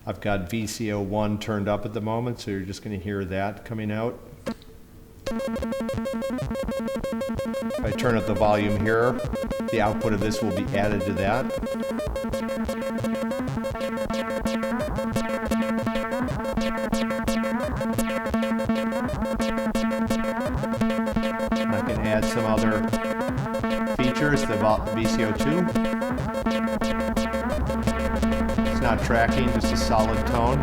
I've got VCO1 turned up at the moment, so you're just going to hear that coming out. If I turn up the volume here, the output of this will be added to that. I can add some other features, the VCO2. It's not tracking, just a solid tone.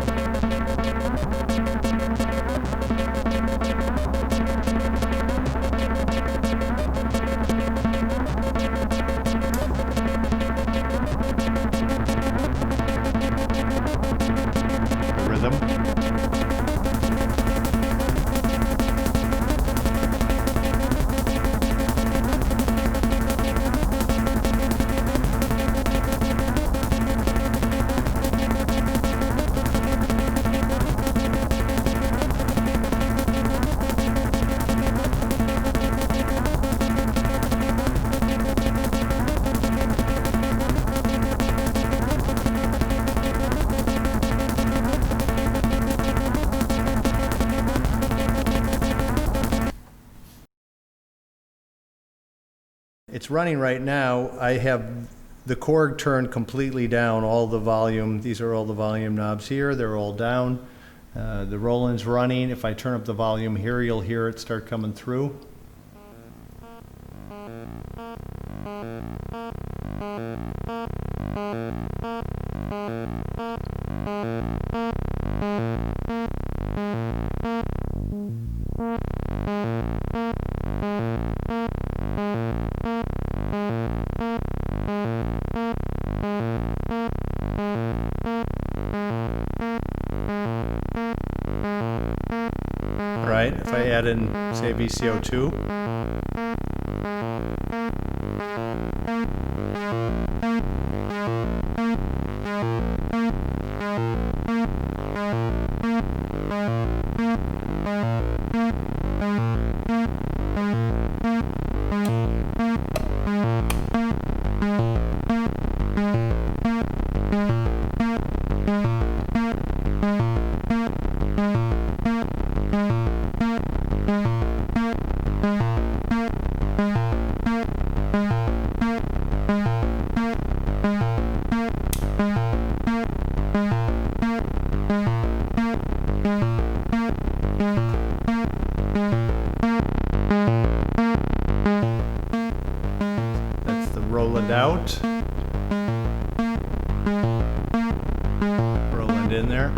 The rhythm. It's running right now. I have the cord turned completely down, all the volume. These are all the volume knobs here. They're all down. The Roland's running. If I turn up the volume here, you'll hear it start coming through. Right, if I add in, say, VCO2. Roland out. Roland in there.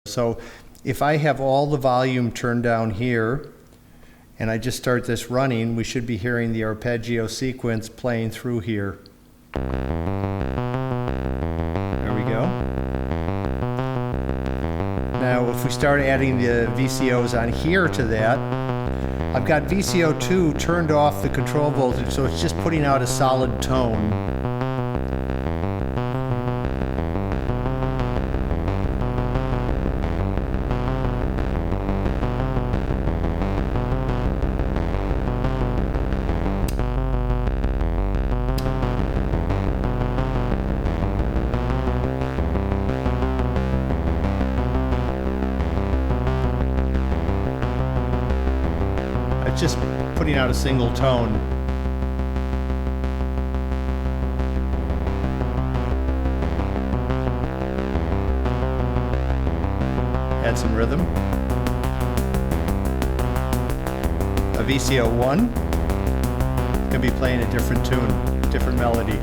So if I have all the volume turned down here and I just start this running, we should be hearing the arpeggio sequence playing through here. There we go. Now if we start adding the VCOs on here to that, I've got VCO2 turned off the control voltage, so it's just putting out a solid tone. Just putting out a single tone. Add some rhythm. A VCO1 can be playing a different tune, different melody.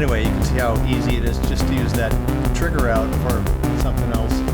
anyway, you can see how easy it is just to use that trigger out for something else.